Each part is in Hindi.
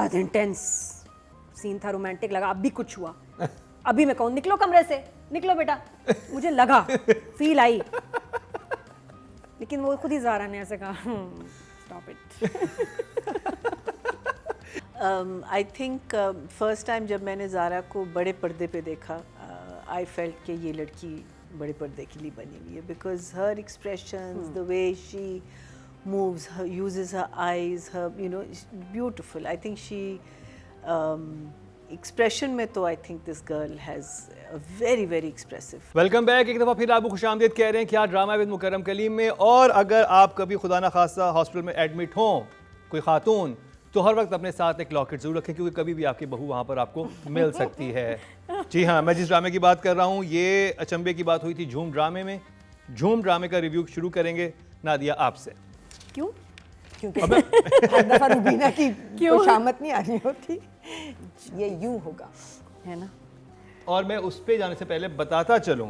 बहुत इंटेंस सीन था, रोमांटिक लगा। अब भी कुछ हुआ, अभी मैं कहूँ निकलो कमरे से, निकलो बेटा, मुझे लगा, फील आई, लेकिन वो खुद ही ज़ारा ने ऐसे कहा stop it. I think first time जब मैंने ज़ारा को बड़े पर्दे पे देखा, आई फेल्ट कि ये लड़की बड़े पर्दे के लिए बनी हुई है, because her expressions, the way she moves, her uses her eyes, her, you know, beautiful. I think she expression में तो I think this girl has a very very expressive. Welcome back. एक दफ़ा फिर आपको खुशामदीद कह रहे हैं क्या ड्रामा विद मुकर्रम कलीम में। और अगर आप कभी खुदा ना खासा हॉस्पिटल में एडमिट हों, कोई खातून, तो हर वक्त अपने साथ एक लॉकेट ज़रूर रखें, क्योंकि कभी भी आपकी बहू वहाँ पर आपको मिल सकती है। जी हाँ, मैं जिस ड्रामे की बात कर रहा हूँ, ये अचंभे की बात हुई थी झूम ड्रामे में। झूम ड्रामे का रिव्यू शुरू करेंगे नादिया आपसे। क्यों? क्योंकि हर दफा रुबीना की खुशामद नहीं आ रही होती, ये यूं होगा, है ना। और मैं उस पे जाने से पहले बताता चलूं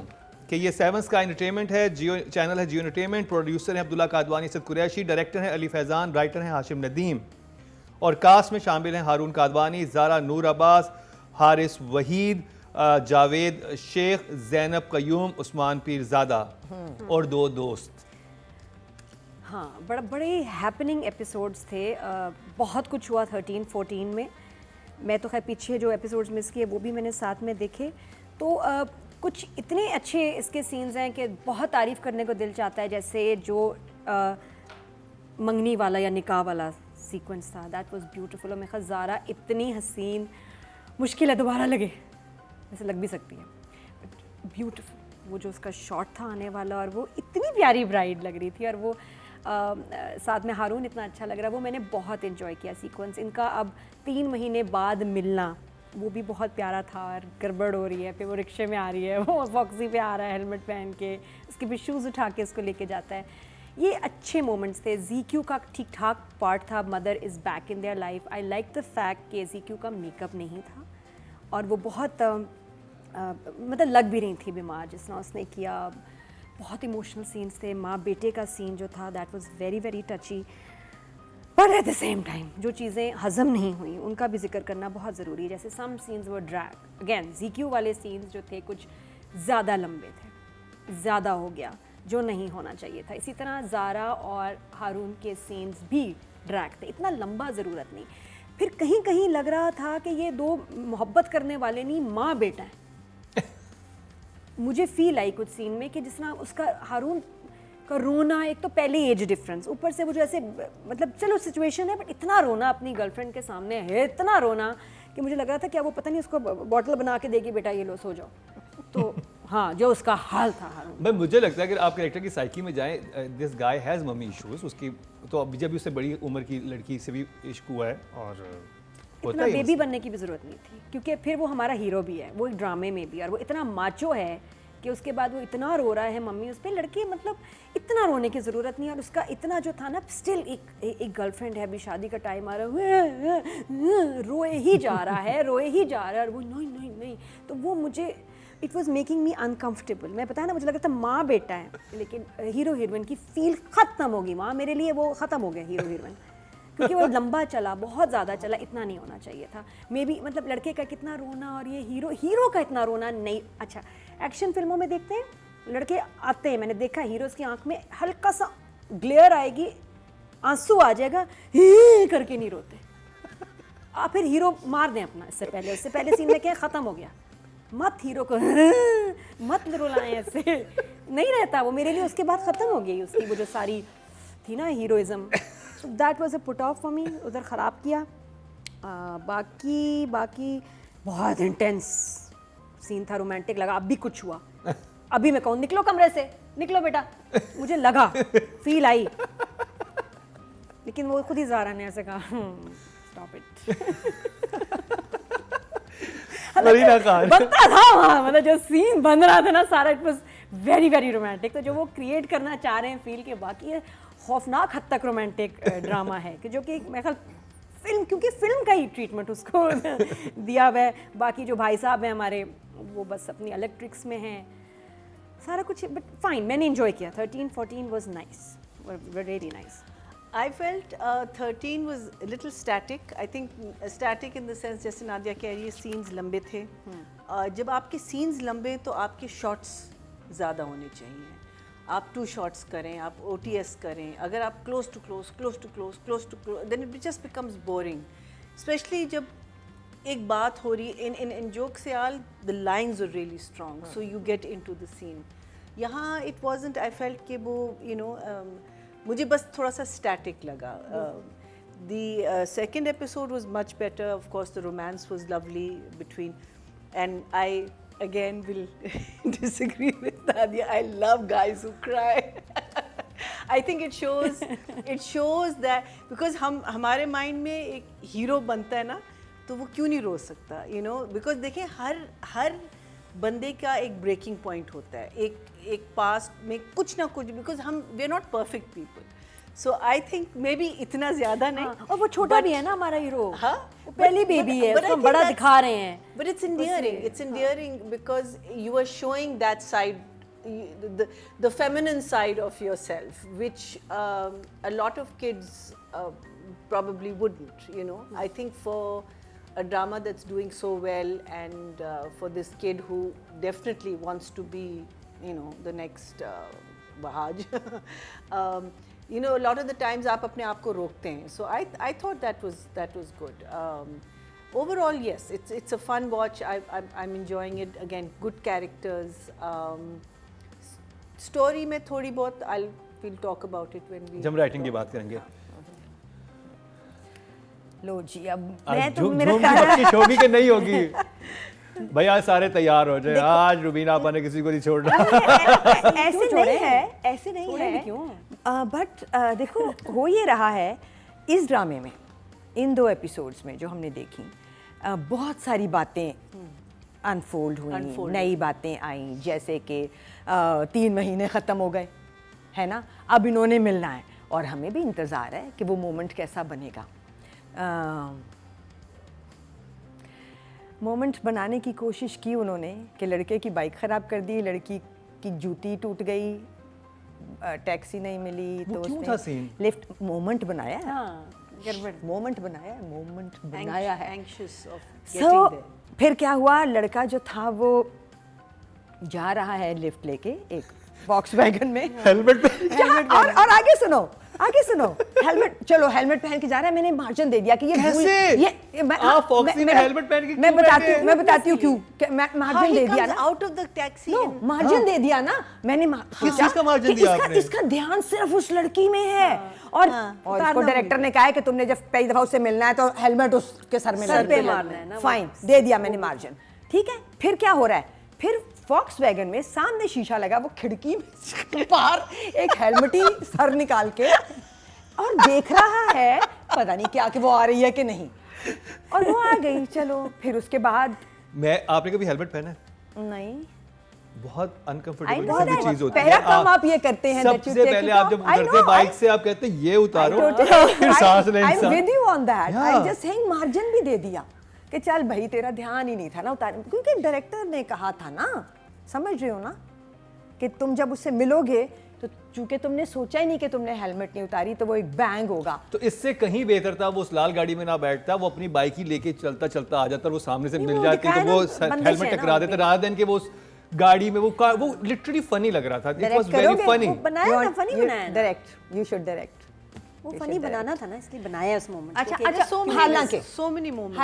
कि ये 7 स्काई एंटरटेनमेंट है, जियो चैनल है, जियो एंटरटेनमेंट। प्रोड्यूसर हैं अब्दुल्ला कादवानी, असद कुरैशी, डायरेक्टर हैं अली फैज़ान, राइटर हैं हाशिम नदीम, और कास्ट में शामिल हैं हारून कादवानी, ज़ारा नूर अब्बास, हारिस वहीद, जावेद शेख, ज़ैनब कयूम, उस्मान पीरज़ादा और 2 दोस्त। हाँ, बड़े हैपनिंग एपिसोड्स थे। बहुत कुछ हुआ 13-14 में। मैं तो खैर पीछे जो एपिसोड्स मिस किए वो भी मैंने साथ में देखे। तो कुछ इतने अच्छे इसके सीन्स हैं कि बहुत तारीफ़ करने को दिल चाहता है। जैसे जो मंगनी वाला या निकाह वाला सीक्वेंस था, दैट वाज ब्यूटीफुल। और मैं ख़ास ज़ारा इतनी हसीन, मुश्किल है दोबारा लगे, वैसे लग भी सकती है, बट ब्यूटीफुल। वो जो उसका शॉट था आने वाला, और वो इतनी प्यारी ब्राइड लग रही थी, और वो साथ में हारून इतना अच्छा लग रहा, वो मैंने बहुत इन्जॉय किया सीक्वेंस। इनका अब 3 महीने बाद मिलना, वो भी बहुत प्यारा था। और गड़बड़ हो रही है, फिर वो रिक्शे में आ रही है, वो फॉक्सी पे आ रहा है हेलमेट पहन के, उसके भी शूज़ उठा के उसको लेके जाता है। ये अच्छे मोमेंट्स थे। ZQ का ठीक ठाक पार्ट था, mother is back in their life. I like the fact कि ZQ का मेकअप नहीं था, और वो बहुत मतलब लग भी रही थी बीमार जिस तरह उसने किया। बहुत इमोशनल सीन्स थे। माँ बेटे का सीन जो था, दैट वाज वेरी वेरी टची। पर एट द सेम टाइम जो चीज़ें हज़म नहीं हुई उनका भी जिक्र करना बहुत ज़रूरी है। जैसे सम सीन्स वर ड्रैग। अगेन ZQ वाले सीन्स जो थे कुछ ज़्यादा लंबे थे, ज़्यादा हो गया जो नहीं होना चाहिए था। इसी तरह ज़ारा और हारून के सीन्स भी ड्रैग थे, इतना लंबा ज़रूरत नहीं। फिर कहीं कहीं लग रहा था कि ये 2 मोहब्बत करने वाले नहीं, माँ बेटा हैं। मुझे फील आई कुछ सीन में कि जिस तरह उसका हारून का रोना, एक तो पहले एज डिफरेंस, ऊपर से वो जो ऐसे, मतलब चलो सिचुएशन है, बट इतना रोना अपनी गर्लफ्रेंड के सामने है, इतना रोना कि मुझे लग रहा था क्या वो पता नहीं उसको बॉटल बना के देगी, बेटा ये लो सो जाओ। तो हाँ, जो उसका हाल था हारून। भाई मुझे लगता है कि आप कैरेक्टर की साइकी में जाएं, this guy has mummy issues. उसकी तो अभी जब भी उससे बड़ी उम्र की लड़की से भी इश्क हुआ है, और इतना बेबी बनने की भी ज़रूरत नहीं थी, क्योंकि फिर वो हमारा हीरो भी है, वो एक ड्रामे में भी, और वो इतना माचो है कि उसके बाद वो इतना रो रहा है मम्मी उस पर। लड़की मतलब इतना रोने की ज़रूरत नहीं। और उसका इतना जो था ना, स्टिल एक गर्लफ्रेंड है, अभी शादी का टाइम आ रहा है, रोए ही जा रहा है, रोए ही जा रहा है, और वो नहीं नहीं नहीं। तो वो मुझे, it was making me uncomfortable. मैं पता है ना, मुझे लगा था माँ बेटा है, लेकिन हीरो हीरोइन की फील ख़त्म होगी वहाँ। मेरे लिए वो ख़त्म हो गया हीरो हीरोइन, क्योंकि वो लंबा चला, बहुत ज़्यादा चला, इतना नहीं होना चाहिए था। मे बी मतलब लड़के का कितना रोना और ये हीरो का इतना रोना नहीं। अच्छा, एक्शन फिल्मों में देखते हैं लड़के आते हैं, मैंने देखा हीरोज़ की आंख में हल्का सा ग्लेयर आएगी, आंसू आ जाएगा, ही करके नहीं रोते। आप फिर हीरो मार दें अपना, उससे पहले सीन में क्या ख़त्म हो गया, मत हीरो को मत रुलाएं, ऐसे नहीं रहता वो। मेरे लिए उसके बाद ख़त्म हो गई उसकी वो जो सारी थी ना heroism. So that was a put off for me, उधर ख़राब किया। बाकी बहुत इंटेंस सीन था, रोमांटिक लगा। अब भी कुछ हुआ, अभी मैं कहूँ निकलो कमरे से, निकलो बेटा, मुझे लगा, फील आई, लेकिन वो खुद ही ज़ारा ने ऐसे कहा स्टॉप इट। बनता था वहाँ, मतलब जो सीन बन रहा था ना सारा, it was very very romantic. तो जो वो क्रिएट करना चाह रहे हैं फील के, बाकी ये खौफनाक हद तक रोमांटिक ड्रामा है कि जो कि मेरे ख्याल फिल्म, क्योंकि फिल्म का ही ट्रीटमेंट उसको दिया हुआ है। बाकी जो भाई साहब हैं हमारे, वो बस अपनी अलग ट्रिक्स में हैं, सारा कुछ, बट फाइन, मैंने एंजॉय किया। 13-14 was nice, really nice. I felt 13 was a little static. I think static in the sense जैसे नादिया कह रही है scenes लंबे थे. जब आपके scenes लंबे तो आपके shots ज़्यादा होने चाहिए. आप 2 shots करें, आप OTS करें. अगर आप close to close, then it just becomes boring. Especially जब एक बात हो रही in joke से all the lines were really strong, so you get into the scene. यहाँ it wasn't. I felt कि वो मुझे बस थोड़ा सा static लगा. The second episode was much better. Of course, the romance was lovely between, and I again will disagree with Nadia. I love guys who cry. I think it shows that because हमारे mind में एक hero बनता है ना, तो वो क्यों नहीं रो सकता, because देखें हर बंदे का एक breaking point होता है, एक past में कुछ ना कुछ, because we are not perfect people. So I think maybe इतना ज़्यादा नहीं. और वो छोटा भी है ना हमारा हीरो. हाँ. वो पहली बेबी है, उसको बड़ा दिखा रहे हैं. But it's endearing. It's endearing because you are showing that side, the feminine side of yourself, which a lot of kids probably wouldn't. I think for a drama that's doing so well, and for this kid who definitely wants to be, the next Bahaj. A lot of the times आप अपने आप को रोकते हैं. So I thought that was good. Overall, yes, it's a fun watch. I'm enjoying it. Again, good characters. Story में थोड़ी बहुत we'll talk about it when we. जब राइटिंग की बात करेंगे. लो जी, अब मैं तो मेरा ख्याल होगी कि नहीं होगी. भाई आज सारे तैयार हो जाए. आज रुबीना आपा ने किसी को नहीं छोड़ना. ऐसे नहीं है क्यों? बट देखो हो ये रहा है इस ड्रामे में, इन 2 एपिसोड्स में जो हमने देखी, बहुत सारी बातें अनफोल्ड हुई, नई बातें आई, जैसे कि 3 महीने ख़त्म हो गए, है ना, अब इन्होंने मिलना है और हमें भी इंतज़ार है कि वो मोमेंट कैसा बनेगा. मोमेंट बनाने की कोशिश की उन्होंने कि लड़के की बाइक ख़राब कर दी, लड़की की जूती टूट गई, टैक्सी नहीं मिली, तो उसने लिफ्ट मोमेंट बनाया है. गड़बड़ मोमेंट बनाया है. Anxious of So, getting there. फिर क्या हुआ, लड़का जो था वो जा रहा है लिफ्ट लेके एक वॉक्सवैगन में, हेलमेट पे. और आगे सुनो हेलमेट, चलो हेलमेट पहन के जा रहा है. मैंने मार्जिन दे दिया कि ये मैं बताती हूँ क्यों. मार्जिन दे दिया ना, out of the taxi. Margin दे दिया ना मैंने. किस चीज का मार्जिन दिया आपने? इसका ध्यान सिर्फ उस लड़की में है. और उसको डायरेक्टर ने कहा है कि तुमने जब पहली दफा उससे मिलना है तो हेलमेट उसके सर में मारना है ना. फाइन, दे दिया मैंने मार्जिन. ठीक है, फिर क्या हो रहा है, फिर वॉक्सवैगन में सामने शीशा लगा, वो खिड़की में बाहर एक हेलमेटी सर निकाल के और देख रहा है, पता नहीं क्या कि वो आ रही है कि नहीं, और वो आ गई. चलो फिर उसके बाद आपने कभी हेलमेट पहना है? नहीं. बहुत अनकंफर्टेबल चीज होती है. पहला काम आप ये करते हैं, सबसे पहले आप जब उतरते बाइक से आप कहते हैं ये उतारो, फिर सांस लें. I am with you on that. I just saying margin भी दे दिया कि चल भाई तेरा ध्यान ही नहीं था ना उतारने, क्योंकि डायरेक्टर ने कहा था ना, समझ रहे हो ना, कि तुम जब उससे मिलोगे तो चूंकि तुमने सोचा ही नहीं कि तुमने हेलमेट नहीं उतारी तो वो एक बैंग होगा. तो इससे कहीं बेहतर था वो उस लाल गाड़ी में ना बैठता, वो अपनी बाइक ही लेके चलता आ जाता, वो सामने से मिल जाती तो वो हेलमेट टकरा देते, रात दिन के वो उस गाड़ी में वो लिटरली फनी लग रहा था. It was very funny. बनाया था, फनी बनाया. Direct, you should direct. वो फनी बनाना था ना, इसलिए बनाया उस मोमेंट. अच्छा, हालांकि so many moments.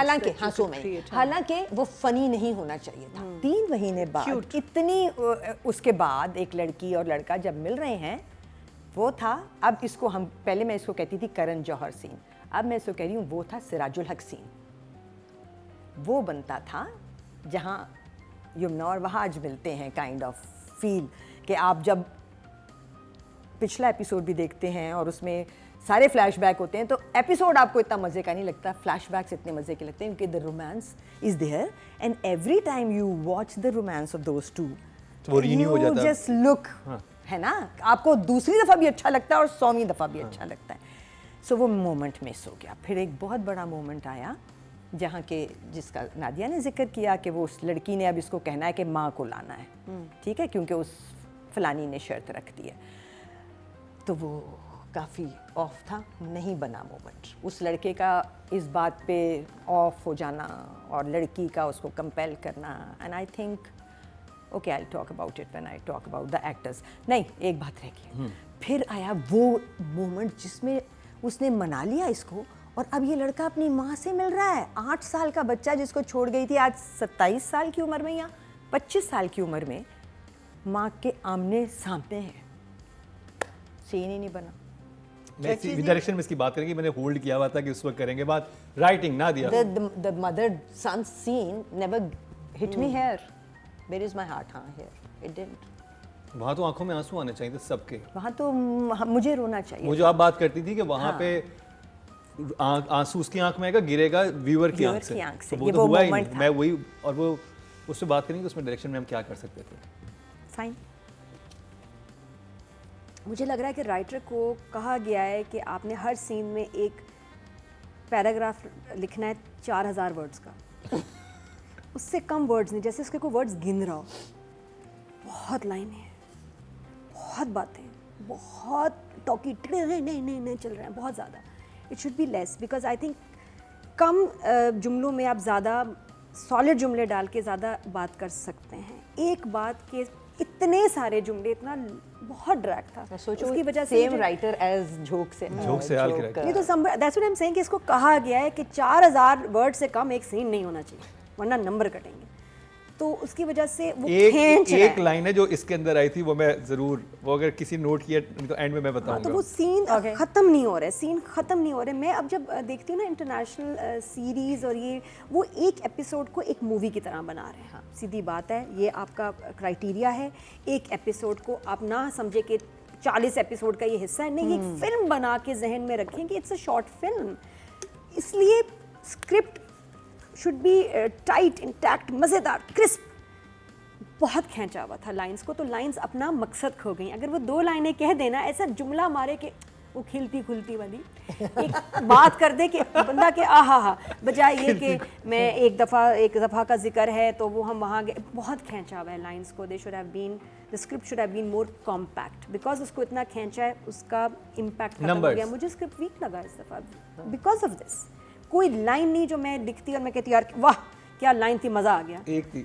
हालांकि वो फनी नहीं होना चाहिए था. 3 महीने बाद इतनी, उसके बाद एक लड़की और लड़का जब मिल रहे हैं, वो था, अब इसको हम पहले मैं इसको कहती थी करण जौहर सीन, अब मैं इसको कह रही हूँ वो था सिराजुल हक सीन. वो बनता था जहाँ यमुना और वहाज मिलते हैं, काइंड ऑफ फील कि आप जब पिछला एपिसोड भी देखते हैं और उसमें सारे फ्लैशबैक होते हैं तो एपिसोड आपको इतना मज़े का नहीं लगता, फ्लैशबैक्स इतने मज़े के लगते हैं क्योंकि the romance is there and every time you watch the romance of those two you just look, है ना, आपको दूसरी दफ़ा भी अच्छा लगता है और 100वीं दफ़ा भी अच्छा लगता है. सो वो मोमेंट मिस हो गया. फिर एक बहुत बड़ा मोमेंट आया जहाँ के जिसका नादिया ने जिक्र किया कि वो उस लड़की ने अब इसको कहना है कि माँ को लाना है, ठीक है, क्योंकि उस फलानी ने शर्त रख दी है. तो वो काफ़ी ऑफ था, नहीं बना मोमेंट। उस लड़के का इस बात पे ऑफ हो जाना और लड़की का उसको कंपेल करना, and I think okay I talk about it when I talk about the actors. नहीं, एक बात रह गई, फिर आया वो मोमेंट जिसमें उसने मना लिया इसको और अब ये लड़का अपनी माँ से मिल रहा है। 8 साल का बच्चा जिसको छोड़ गई थी, आज 27 साल की उम्र में या 25 साल की उम्र में माँ के आमने सामने है। सीन ही नहीं बना। मैं इसी डायरेक्शन में इसकी बात करेंगे, मैंने होल्ड किया हुआ था कि उस वक्त करेंगे बात, राइटिंग ना दिया। The mother son scene never hit me here. Where is my heart? हाँ, here. It didn't. वहाँ तो आंखों में आंसू आने चाहिए थे सबके। वहाँ तो मुझे रोना चाहिए। वो जो आप बात करती थी कि वहाँ हाँ। पे आंसू उसकी आंख में आएगा, गिरेगा व्यूअर की आंख से। से। तो वो ये तो वो हुआ ही moment नहीं। था। मैं वही, और वो उससे बात करेंगे उसमें डायरेक्शन में हम क्या कर सकते थे। फाइन। मुझे लग रहा है कि राइटर को कहा गया है कि आपने हर सीन में एक पैराग्राफ लिखना है 4000 वर्ड्स का। उससे कम वर्ड्स नहीं, जैसे उसके कोई वर्ड्स गिन रहा हो। बहुत लाइनें हैं, बहुत बातें, बहुत टॉकी नहीं चल रहे हैं, बहुत ज़्यादा। It should be less, because I think कम जुमलों में आप ज़्यादा सॉलिड जुमले डाल के ज़्यादा बात कर सकते हैं। एक बात के इतने सारे जुमले, इतना बहुत ड्रैग था। सोचो उसकी वजह से सेम राइटर एज झोंक से हाल के writer। ये तो that's what I am saying कि इसको कहा गया है कि 4000 वर्ड से कम एक सीन नहीं होना चाहिए, वरना नंबर कटेंगे। तो उसकी वजह से वो खींच रहा एक है। लाइन है जो इसके अंदर आई थी, वो मैं जरूर, वो अगर किसी नोट किया तो एंड में मैं हाँ, बताऊंगा। तो वो सीन ख़त्म नहीं हो रहा है, सीन ख़त्म नहीं हो रहे। मैं अब जब देखती हूँ ना इंटरनेशनल सीरीज़ और ये, वो एक एपिसोड को एक मूवी की तरह बना रहे हैं। हाँ, सीधी बात है, ये आपका क्राइटेरिया है। एक एपिसोड को आप ना समझे कि 40 एपिसोड का ये हिस्सा है, नहीं, एक फिल्म बना के जहन में रखें कि इट्स अ शॉर्ट फिल्म। इसलिए script should be tight, intact, मज़ेदार, क्रिस्प। बहुत खींचा हुआ था लाइंस को, तो लाइंस अपना मकसद खो गई। अगर वो 2 लाइनें कह देना, ऐसा जुमला मारे कि वो खिलती खुलती वाली एक बात कर दे कि बंदा के आहा, बजाय ये कि मैं एक दफ़ा का जिक्र है तो वो हम वहाँ गए। बहुत खींचा हुआ है लाइंस को। They should have been, the script should have been more compact, because उसको इतना खींचा है, उसका इम्पैक्ट खत्म हो गया। मुझे स्क्रिप्ट वीक लगा इस दफ़ा बिकॉज ऑफ दिस। कोई लाइन नहीं जो मैं लिखती और मैं कहती यार वाह क्या लाइन थी, मज़ा आ गया। एक थी।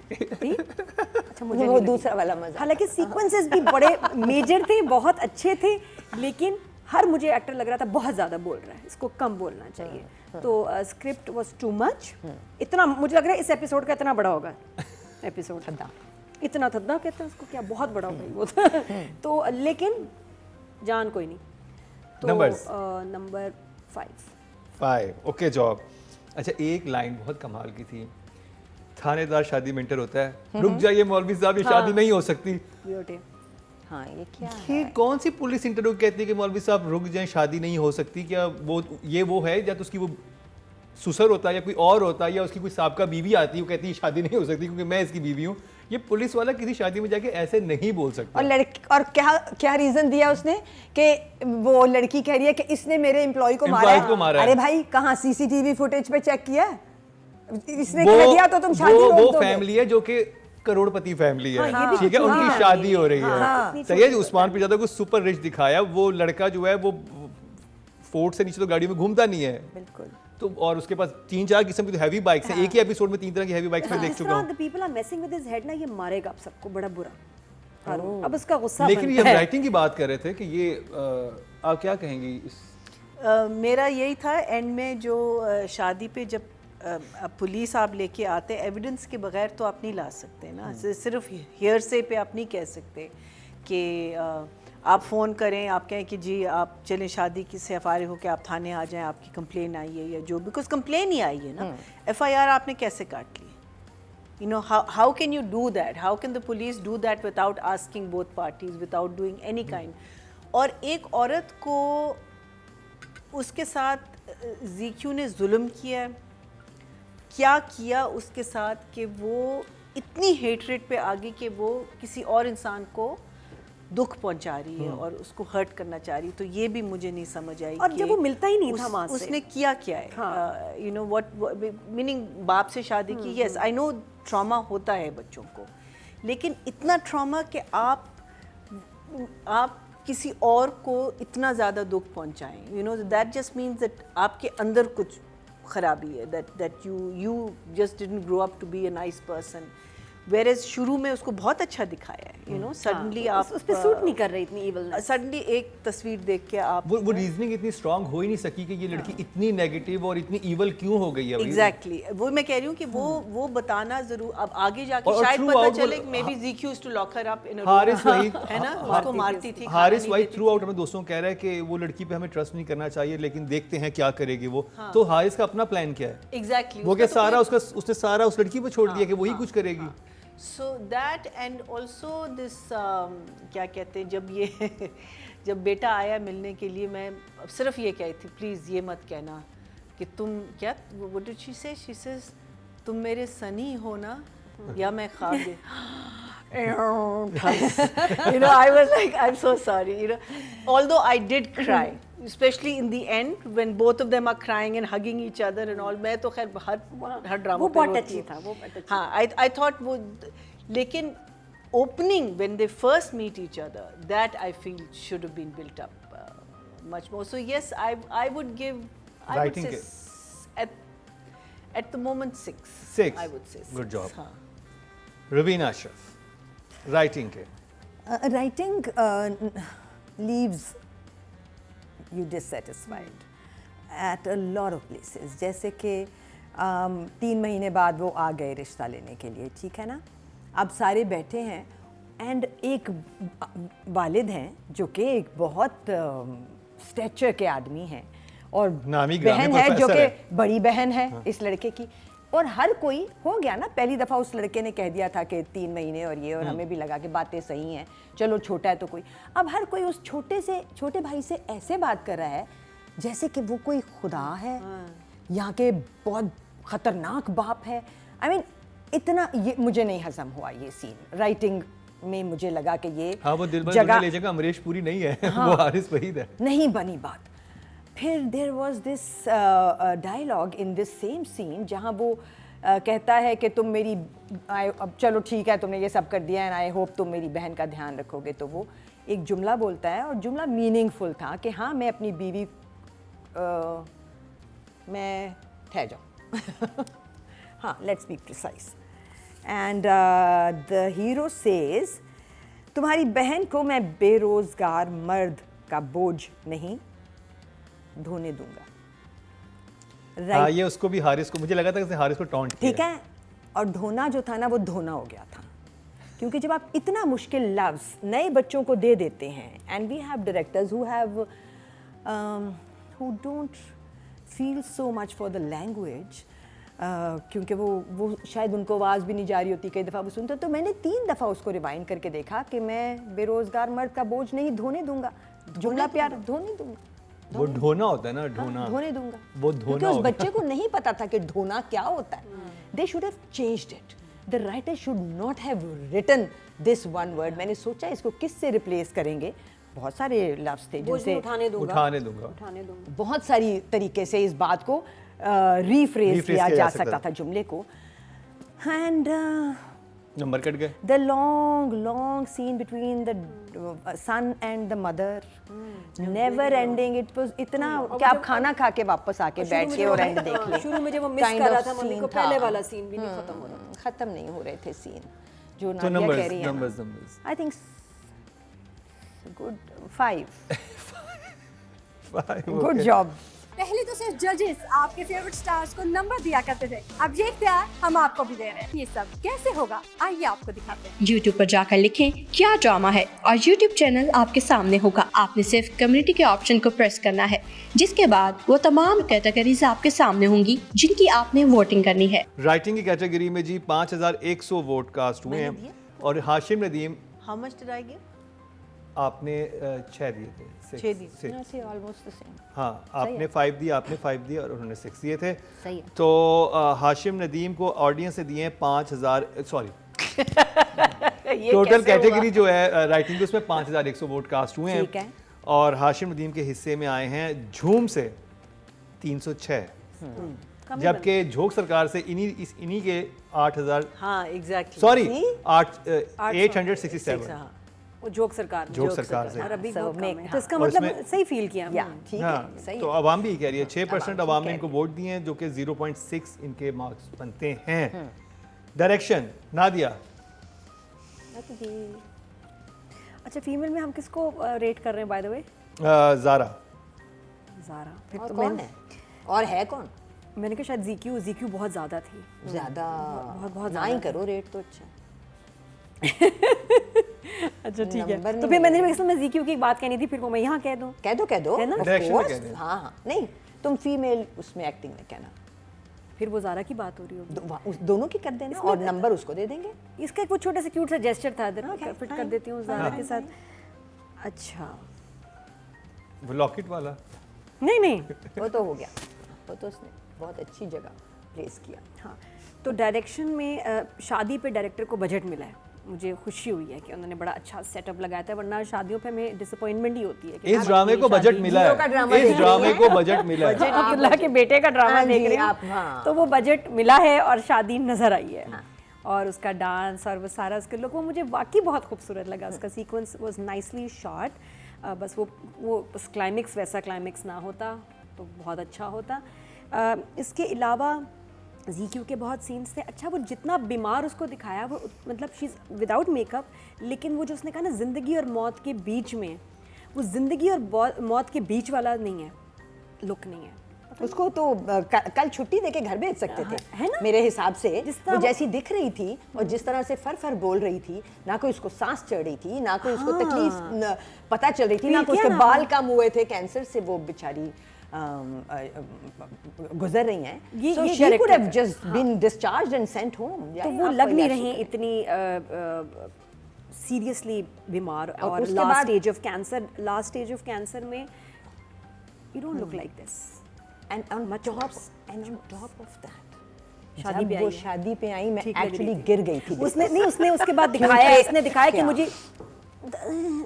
अच्छा, मुझे वो दूसरा वाला मजा। हालांकि सीक्वेंसेस भी बड़े मेजर थे, बहुत अच्छे थे, लेकिन हर मुझे एक्टर लग रहा था बहुत ज़्यादा बोल रहा है, इसको कम बोलना चाहिए। तो स्क्रिप्ट वाज टू मच। इतना मुझे लग रहा है इस एपिसोड का इतना बड़ा होगा एपिसोड, इतना थद्दा कहते हैं उसको, क्या बहुत बड़ा होगा वो तो लेकिन जान कोई नहीं। तो नंबर 5 ओके जॉब। अच्छा, एक लाइन बहुत कमाल की थी, थानेदार शादी में इंटर होता है, रुक जाइए मौलवी साहब, ये शादी नहीं हो सकती। हाँ, ये क्या ये कौन सी पुलिस इंटरव्यू कहती है कि मौलवी साहब रुक जाएं, शादी नहीं हो सकती? क्या वो ये वो है, या तो उसकी वो सुसर होता है या कोई और होता है, या उसकी कोई साहब का बीवी आती है वो कहती है शादी नहीं हो सकती क्योंकि मैं इसकी बीवी हूँ। ये पुलिस वाला किसी शादी में जाके ऐसे नहीं बोल सकता। और लड़की, और क्या क्या रीजन दिया उसने कि वो लड़की कह रही है कि इसने मेरे एम्प्लॉय को मारा है। अरे भाई, कहाँ सीसीटीवी फुटेज पे चेक किया? इसने कह दिया तो तुम शादी रोक दोगे। वो फैमिली है जो कि करोड़पति फैमिली है, हाँ, ठीक है, उनकी हाँ, शादी हो रही हाँ, है। सही है, उस्मान पिजादा को सुपर रिच दिखाया, वो लड़का जो है वो फोर्ट से नीचे तो गाड़ी में घूमता नहीं है बिल्कुल। तो, और उसके पास 3-4 किस्म की तो हैवी बाइक्स हैं। एक ही एपिसोड में 3 तरह की हैवी बाइक्स मैं देख चुका हूं। The people are messing with his head ना, ये मारेगा आप सबको बड़ा बुरा। अब उसका गुस्सा लेकिन ये राइटिंग की बात कर रहे थे कि ये आप क्या कहेंगी इस? मेरा यही था एंड में जो शादी पे जब पुलिस आप लेके आते, एविडेंस के बगैर तो आप नहीं ला सकते ना। सिर्फ हियरसे पे आप नहीं कह सकते कि आप फ़ोन करें, आप कहें कि जी आप चलें शादी की से फारिग हो के आप थाने आ जाएं, आपकी कंप्लेन आई है या जो, बिकॉज कंप्लेन ही आई है ना। FIR आपने कैसे काट ली? You know, how can you do that? How can the police do that without asking both parties, without doing any kind? और एक औरत को उसके साथ ZQ ने जुल्म किया, क्या किया उसके साथ कि वो इतनी हेटरेट पे आ गई कि वो किसी और इंसान को दुख पहुंचा रही है और उसको हर्ट करना चाह रही है। तो ये भी मुझे नहीं समझ आई। और जब वो मिलता ही नहीं था वहाँ से, उसने किया क्या है? यू नो व्हाट मीनिंग, बाप से शादी की। यस, आई नो ट्रॉमा होता है बच्चों को, लेकिन इतना ट्रॉमा कि आप किसी और को इतना ज़्यादा दुख पहुंचाएं, you know, that just means that आपके अंदर कुछ खराबी है, that you just didn't grow up to be a nice person, where शुरू में उसको बहुत अच्छा दिखाया है, यू नो, सडनली आप उस पे सूट नहीं कर रही इतनी इवलनेस। सडनली एक तस्वीर देख के आप वो रीजनिंग इतनी स्ट्रांग हो ही नहीं सकी कि ये लड़की इतनी नेगेटिव और इतनी इवल क्यों हो गई है अभी। एग्जैक्टली वो मैं कह रही हूँ कि वो बताना जरूर, अब आगे जाके और शायद throughout पता वो- चले कि मे बी ज़ीक्यू used to lock her up in Haris Waheed है ना, उसको मारती थी, हारिस वहीद थ्रू आउट हमें दोस्तों कह रहा है कि वो लड़की पे हमें ट्रस्ट नहीं करना चाहिए, लेकिन देखते हैं क्या करेगी वो। तो हारिस का अपना प्लान क्या है? एग्जैक्टली वो क्या सारा उसने सारा उस लड़की पे छोड़ दिया कि वही कुछ करेगी? So that and also this क्या कहते हैं, जब ये जब बेटा आया मिलने के लिए, मैं सिर्फ ये कही थी प्लीज़ ये मत कहना कि तुम क्या, व्हाट डिड शी से, शी सेज तुम मेरे सनी हो ना या मैं ख्वाब दे you know, I was like, I'm so sorry, you know, although I did cry, especially in the end when both of them are crying and hugging each other and all. मैं तो खैर हर ड्रामा वो पे बहुत रोती अच्छी हूँ। था, वो बहुत अच्छी। हाँ, I thought वो, लेकिन opening when they first meet each other, that I feel should have been built up much more. So yes, I would give, I would Writing say के- at the moment 6. 6. I would say 6. Good job. हाँ. रवीना अशरफ राइटिंग के Writing leaves you dissatisfied at a lot of places. जैसे कि 3 महीने बाद वो आ गए रिश्ता लेने के लिए, ठीक है ना, अब सारे बैठे हैं एंड एक वालिद हैं जो कि एक बहुत स्टेचर के आदमी हैं और नामी ग्रामी बहन है जो प्रोफेसर कि है। बड़ी बहन है इस लड़के की, और हर कोई हो गया ना, पहली दफ़ा उस लड़के ने कह दिया था कि 3 महीने और ये, और हमें भी लगा कि बातें सही हैं, चलो छोटा है तो कोई, अब हर कोई उस छोटे भाई से ऐसे बात कर रहा है जैसे कि वो कोई खुदा है, यहाँ के बहुत ख़तरनाक बाप है। आई मीन इतना ये मुझे नहीं हजम हुआ ये सीन राइटिंग में, मुझे लगा कि ये हाँ, वो दिल भर ले जाएगा अमरीश पुरी नहीं है, वो हारिस वहीद है। नहीं बनी बात। फिर there was this dialogue in this same scene जहाँ वो कहता है कि तुम मेरी अब चलो ठीक है तुमने ये सब कर दिया एंड आई होप तुम मेरी बहन का ध्यान रखोगे, तो वो एक जुमला बोलता है और जुमला मीनिंगफुल था कि हाँ मैं अपनी बीवी मैं ठहर जाऊँ हाँ, let's be precise, and the hero says तुम्हारी बहन को मैं बेरोजगार मर्द का बोझ नहीं धोने दूंगा। हाँ, ये उसको भी हारिस को, मुझे लगा था कि उसने हारिस को टॉन्ट किया। ठीक है, और धोना जो था ना वो धोना हो गया था, क्योंकि जब आप इतना मुश्किल लफ्ज़ नए बच्चों को दे देते हैं, and we have directors who don't feel so much for the language, क्योंकि वो शायद उनको आवाज़ भी नहीं जा रही होती, कई दफ़ा वो सुनते, तो मैंने 3 दफ़ा उसको रिवाइंड करके देखा कि मैं बेरोज़गार मर्द का बोझ नहीं धोने दूंगा, जुमला प्यार धोने दूंगा, वो ढोना होता है ना, ढोना, धोने दूंगा, वो क्योंकि धोना उस होगा। बच्चे को नहीं पता था कि ढोना क्या होता है। They should have changed it, the writer should not have written this one word. मैंने सोचा इसको किससे रिप्लेस करेंगे, बहुत सारे लफ्ज़ थे बोझ जिनसे उठाने दूंगा, उठाने दूंगा, उठाने दूंगा। बहुत सारी तरीके से इस बात को रीफ्रेज किया जा सकता था जुमले को, एंड नंबर कट गए। the long scene between the son and the mother, never ending, it was इतना कि आप खाना खा के वापस आके बैठ के और एंड देख लें। शुरू में जब वो मिस Kind कर रहा of था मम्मी को, scene था। पहले वाला सीन भी नहीं खत्म हो रहा। खत्म नहीं हो रहे थे सीन जो तो नादिया कह रही है। Numbers I think good 5 good job. पहले तो सिर्फ जजेस आपके फेवरेट स्टार्स को नंबर दिया करते थे, अब ये इख्तियार हम आपको भी दे रहे हैं। ये सब कैसे होगा, आइए आपको दिखाते हैं। YouTube पर जाकर लिखें क्या ड्रामा है और YouTube चैनल आपके सामने होगा। आपने सिर्फ कम्युनिटी के ऑप्शन को प्रेस करना है, जिसके बाद वो तमाम कैटेगरीज आपके सामने होंगी जिनकी आपने वोटिंग करनी है। राइटिंग की कैटेगरी में जी 5100 वोट कास्ट हुए हैं और Hashim Nadeem How much did I give? आपने 6 दिए थे, 6 दिए। 6। Almost the same. हाँ, आपने 5 दिए, आपने 5 दिए और उन्होंने 6 दिए थे। सही है। तो हाशिम नदीम को ऑडियंस से दिए हैं 5000, सॉरी टोटल कैटेगरी जो है राइटिंग की उसमें 5100 वोट कास्ट हुए ठीक है। हैं और हाशिम नदीम के हिस्से में आए हैं झूम से 306, जबकि झोंक सरकार से इन्हीं के 8000, हाँ, exactly. Sorry See? 867। हाँ. वो जोक सरकार में। जोक सरकार से। और अभी So, बहुत कम make- है। तो इसका और मतलब इसमें- सही फील किया या ठीक हाँ, है, सही तो है। अवाम भी कह रही है 6% अवाम ने ठीक इनको है। वोट दिए हैं, जो कि 0.6 इनके मार्क्स बनते हैं। डायरेक्शन नादिया, अच्छा फीमेल में हम किसको रेट कर रहे हैं by the way? Zara. Zara. फिर और तो कौन मैं है और है कौन मैंने कहा शायद जीक्यू बहुत ज़्यादा थी। ज्यादा? बहुत ना ही करो रेट तो अच्छा। अच्छा ठीक है। नंबर तो नहीं फिर मैंने मिलेगा। इसमें मैं जीक्यू की एक बात कहनी थी, फिर वो मैं यहाँ कह दूँ। कह दो है ना? of Direction में course। कह दें। हाँ नहीं, तुम फीमेल उसमें एक्टिंग में कहना, फिर वो ज़ारा की बात हो रही होगी। उस दोनों की कर देना और नंबर उसको दे देंगे। इसका एक वो छोटा सा क्यूट सा जेस्चर था, इधर Okay, फिट कर fine. देती हूँ ज़ारा के साथ। अच्छा वो लॉकेट वाला। नहीं वो तो हो गया, वो तो उसने बहुत अच्छी जगह प्लेस किया। हाँ, तो डायरेक्शन में शादी पे डायरेक्टर को बजट मिला है। मुझे खुशी हुई है कि उन्होंने बड़ा अच्छा सेटअप लगाया था, वरना शादियों पे हमें डिसअपॉइंटमेंट ही होती है कि इस ड्रामे को बजट मिला जियो का ड्रामा है, देख इस रही ड्रामे हैं? को बजट मिला है। अब्दुल्ला के बेटे का ड्रामा हाँ देख जी, रहे हैं आप, हाँ। तो वो बजट मिला है और शादी नजर आई है। और उसका डांस और वो सारा उसके लुक वो मुझे वाकई बहुत खूबसूरत लगा। उसका सीक्वेंस वाज नाइसली शॉट। बस वो बस क्लाइमेक्स वैसा क्लाइमेक्स ना होता तो बहुत अच्छा होता। इसके अलावा जीक्यू के बहुत सीन्स थे। अच्छा वो जितना बीमार उसको दिखाया वो मतलब शी इज़ विदाउट मेकअप, लेकिन वो जो उसने कहा ना ज़िंदगी और मौत के बीच में, वो ज़िंदगी और मौत के बीच वाला नहीं है, लुक नहीं है। उसको तो कल छुट्टी देके घर भेज सकते थे, है ना? मेरे हिसाब से। जिस तरह वो वो- जैसी दिख रही थी और जिस तरह से फर बोल रही थी, ना कोई उसको सांस चढ़ रही थी, ना कोई उसको तकलीफ पता चल रही थी, ना Feel कोई किया उसके ना? बाल कम हुए थे, कैंसर से वो बेचारी गुजर रही हैं। ये So she director could have है। just been discharged and sent home. तो वो लग नहीं रही इतनी सीरियसली बीमार और उसके लास्ट बाद- स्टेज ऑफ कैंसर में you don't look like this. And on top of that, शादी पे जब वो आई है। शादी पे आई, मैं ठीक लग रही एक्चुअली थी। गिर गई थी। उसने उसके बाद क्योंकि- दिखाया है, इसने दिखाया कि क्या? मुझे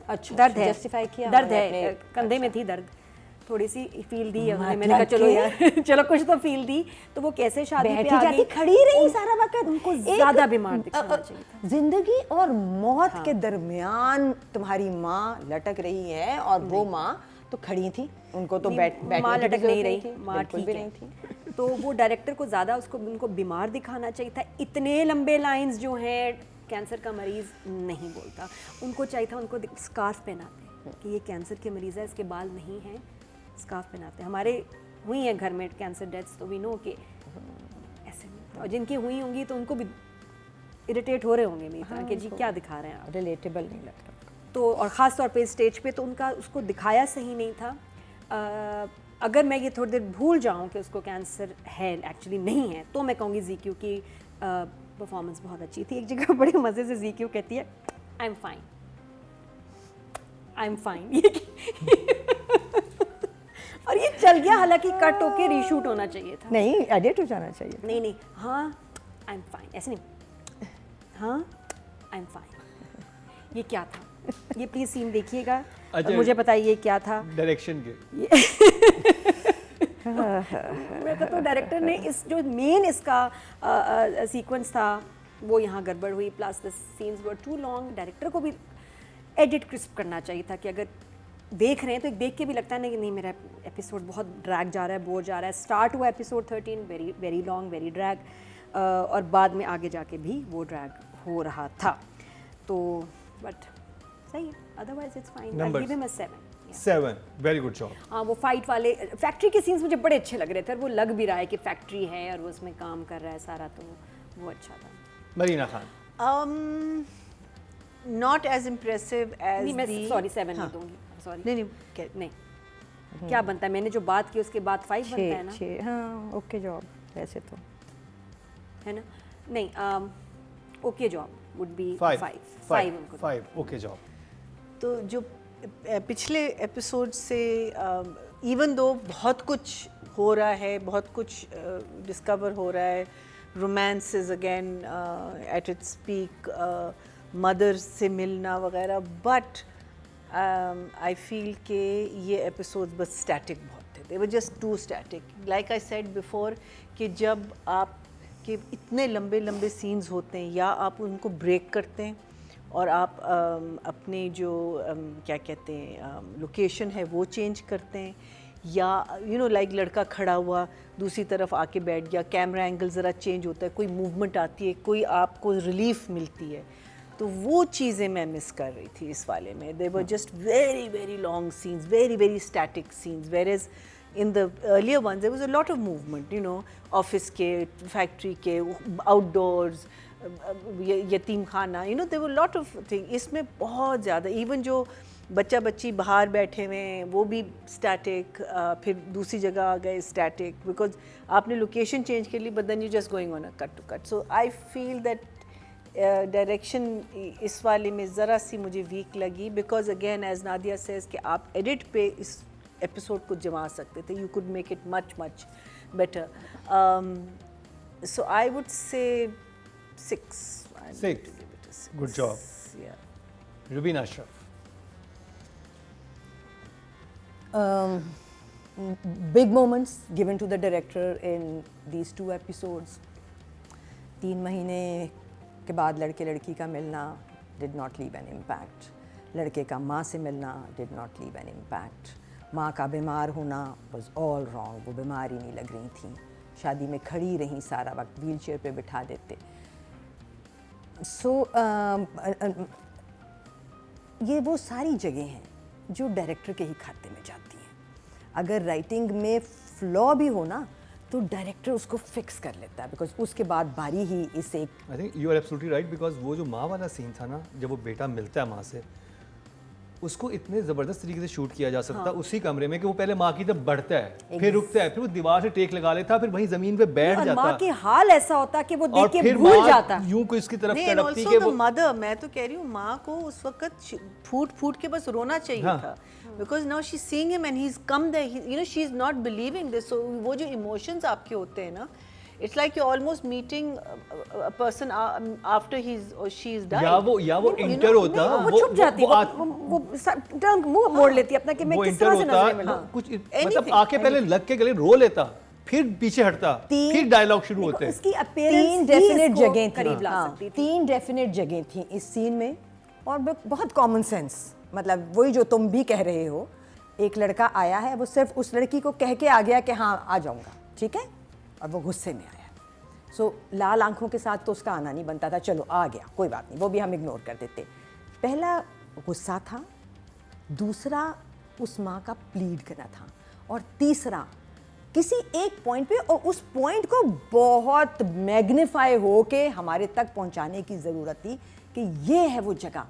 अच्छा, दर्द है, justify किया दर्द उन्होंने है, अपने- कंधे में थी दर्द, थोड़ी सी फील दी है उन्होंने। मतलब मैंने कहा चलो कि- यार चलो कुछ तो फील दी। तो वो कैसे शादी पे बैठी आ जाती गई, खड़ी रही सारा वक्त। उनको एक- ज्यादा बीमार दिखाना चाहिए था। जिंदगी और मौत के दरमियान तुम्हारी माँ लटक रही है और वो माँ तो खड़ी थी, उनको तो बैठने माँ की लटक जरूरत नहीं रही, थी, माँ बिल्कुल ठीक भी है। नहीं थी। तो वो डायरेक्टर को ज़्यादा उनको बीमार दिखाना चाहिए था। इतने लंबे लाइंस जो हैं कैंसर का मरीज़ नहीं बोलता, उनको चाहिए था उनको स्कार्फ पहनाते कि ये कैंसर के मरीज़ है, इसके बाल नहीं हैं, स्कार्फ पहनाते। हमारे हुई हैं घर में कैंसर डेथ्स, तो वी नो कि ऐसे नहीं। और जिनकी हुई होंगी तो उनको भी इरिटेट हो रहे होंगे मेरी तरह कि जी क्या दिखा रहे हैं आप। रिलेटेबल नहीं लगता। तो और ख़ास तौर पे स्टेज पे तो उनका उसको दिखाया सही नहीं था। अगर मैं ये थोड़ी देर भूल जाऊं कि उसको कैंसर है, एक्चुअली नहीं है, तो मैं कहूँगी जीक्यू की परफॉर्मेंस बहुत अच्छी थी। एक जगह बड़े मज़े से जीक्यू कहती है I am fine, I am fine और ये चल गया, हालांकि कट होके रीशूट होना चाहिए था। नहीं, एडिट हो जाना चाहिए। नहीं हाँ आई एम फाइन, ऐसे नहीं, हाँ आई एम फाइन। ये क्या था? ये प्लीज सीन देखिएगा अच्छा। और मुझे बताइए क्या था। डायरेक्शन के मैं कहता हूँ डायरेक्टर ने इस जो मेन इसका सीक्वेंस था वो यहाँ गड़बड़ हुई, plus the scenes were too long. Director को भी एडिट क्रिस्प करना चाहिए था कि अगर देख रहे हैं तो एक देख के भी लगता है ना कि नहीं मेरा एपिसोड बहुत ड्रैग जा रहा है, बोर जा रहा है। स्टार्ट हुआ episode 13 very long, very drag, और बाद में आगे जाके भी वो ड्रैग हो रहा था। तो बट सही है, otherwise it's fine. I give him a 7। 7 very good job. हाँ वो फाइट वाले फैक्ट्री के सीन्स मुझे बड़े अच्छे लग रहे थे, और वो लग भी रहा है कि फैक्ट्री है और वो उसमें काम कर रहा है सारा, तो वो अच्छा था। Marina Khan Not as impressive as नहीं मैं the सॉरी 7 नहीं दूंगी, सॉरी नहीं नहीं। क्या बनता है, मैंने जो बात की उसके बाद 5 बनता है ना, 6 हाँ ओके जॉब वैसे तो है ना? नहीं ओके जॉब वुड बी 5 उनको 5 ओके जॉब। तो जो पिछले एपिसोड से इवन दो बहुत कुछ हो रहा है, बहुत कुछ डिस्कवर हो रहा है, romance is again at its peak, mother से मिलना वगैरह, बट आई फील कि ये एपिसोड्स बस स्टैटिक बहुत थे, they were just too static. Like I said before कि जब आप के इतने लंबे लंबे सीन्स होते हैं या आप उनको ब्रेक करते हैं और आप अपने जो क्या कहते हैं लोकेशन है वो चेंज करते हैं, या लाइक लड़का खड़ा हुआ दूसरी तरफ आके बैठ गया, कैमरा एंगल ज़रा चेंज होता है, कोई मूवमेंट आती है, कोई आपको रिलीफ मिलती है, तो वो चीज़ें मैं मिस कर रही थी इस वाले में. They were just very very long scenes, very very static scenes, whereas in the earlier ones there was a lot of movement, office के, factory के, outdoors, यतीम खाना, there were a lot of things. इसमें बहुत ज़्यादा, even जो बच्चा बच्ची बाहर बैठे हुए हैं वो भी स्टैटिक, फिर दूसरी जगह आ गए स्टैटिक, बिकॉज आपने लोकेशन चेंज कर ली, but then you just going on a cut to cut. So I feel that direction इस वाले में ज़रा सी मुझे वीक लगी, because again as Nadia says कि आप एडिट पे इस एपिसोड को जमा सकते थे, you could make it much much better. So I would say 6. 6. Good job. Yeah. Rubina Ashraf. Big moments given to the director in these 2 episodes. 3 महीने के बाद लड़के लड़की का मिलना did not leave an impact. लड़के का माँ से मिलना did not leave an impact. माँ का बीमार होना was all wrong. वो बीमार ही नहीं लग रही थी, शादी में खड़ी रहीं सारा वक्त, व्हील चेयर पे बिठा देते. So ये वो सारी जगह हैं जो डायरेक्टर के ही खाते में जाती हैं. अगर राइटिंग में फ्लॉ भी हो ना तो डायरेक्टर उसको फिक्स कर लेता है, बिकॉज उसके बाद बारी ही इस एक. I think you are absolutely right, because वो जो माँ वाला सीन था ना, जब वो बेटा मिलता है माँ से, उसको इतने ज़बरदस्त तरीके से शूट किया जा सकता उसी कमरे में कि वो पहले माँ की तरफ बढ़ता है, फिर रुकता है, फिर वो दीवार से टेक लगा लेता, फिर वहीं ज़मीन पे बैठ और जाता, माँ की हाल ऐसा होता कि वो देख और के फिर भूल जाता. यूं को इसकी तरफ नहीं, तड़पती also कि the वो mother, मैं तो कह रही हूँ माँ को उस वक्त फूट फूट के बस रोना चाहिए था, because now she's seeing him and he's come there, she's not believing this. So वो जो emotions आपके होते हैं ना, it's like you're almost meeting a person after he's or she's died. या वो इंटर होता, वो छुप जाती, वो टर्न मुंह मोड़ लेती अपना कि मैं वो किस इंटर तरह से नजरें होता, मिलूं. कुछ मतलब आके पहले लग के गले रो लेता, फिर पीछे हटता, फिर डायलॉग शुरू होते. उसकी 3 अपीयरेंस डेफिनेट जगह करीब ला हाँ, सकती थी. 3 डेफिनेट जगह थी इस सीन में, और बहुत कॉमन सेंस, मतलब वही जो तुम भी कह रहे हो. एक लड़का आया है, वो सिर्फ उस लड़की को कह के आ गया कि हाँ आ जाऊंगा, ठीक है, और वो गुस्से में आया. सो लाल आंखों के साथ तो उसका आना नहीं बनता था, चलो आ गया कोई बात नहीं, वो भी हम इग्नोर कर देते. पहला गुस्सा था, दूसरा उस माँ का प्लीड करना था, और तीसरा किसी एक पॉइंट पे, और उस पॉइंट को बहुत मैग्नीफाई हो के हमारे तक पहुंचाने की ज़रूरत थी कि ये है वो जगह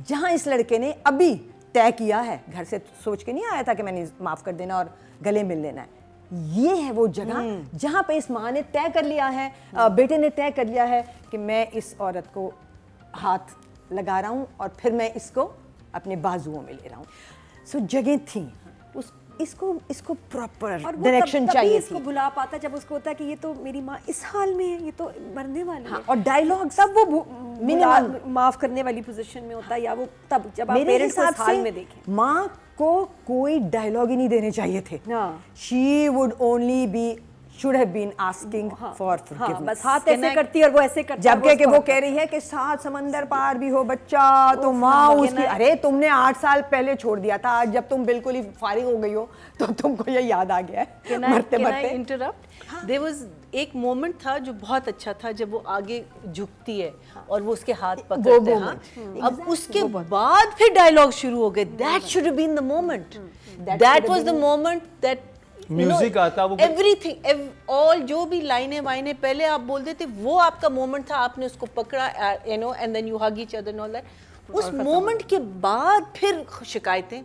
जहाँ इस लड़के ने अभी तय किया है, घर से सोच के नहीं आया था कि मैंने माफ़ कर देना और गले मिल लेना है. ये है वो जगह जहाँ पे इस माँ ने तय कर लिया है, बेटे ने तय कर लिया है कि मैं इस औरत को हाथ लगा रहा हूँ और फिर मैं इसको अपने बाजुओं में ले रहा हूँ. सो जगह थी, इसको प्रॉपर और वो डायरेक्शन तभी चाहिए इसको थी. भुला पाता जब उसको होता है कि ये तो मेरी माँ इस हाल में है, ये तो मरने वाली हाँ, है. और डायलॉग तब वो मिनिमम माफ करने वाली पोजीशन में होता है, या वो तब जब आप मेरे पेरेंट्स को हिसाब इस हाल में से देखें. माँ को कोई डायलॉग ही नहीं देने चाहिए थे. हाँ. She would only be should have been asking for हाँ, फॉरगिवनेस. बस हाथ ऐसे करती है और वो ऐसे करता है, जबकि कि उसको वो आता कह है. रही है कि 7 समंदर पार भी हो बच्चा तो माँ उसकी, अरे तुमने 8 साल पहले छोड़ दिया था, आज जब तुम बिल्कुल ही फारिग हो गई हो तो तुमको ये याद आ गया है मरते Can I मरते. interrupt? There was एक मोमेंट था जो बहुत अच्छा था, जब वो आगे झुकती है और वो उसके हाथ पकड़ते हैं. हाँ? अब उसके बाद फिर डायलॉग शुरू हो गए. That should have been the moment. That was the moment that music आता, वो एवरीथिंग, ऑल जो भी लाइनें वाइनें पहले आप बोल देते, वो आपका मोमेंट था. आपने उसको पकड़ा, and then you hug each other and all that. उस मोमेंट के बाद फिर शिकायतें,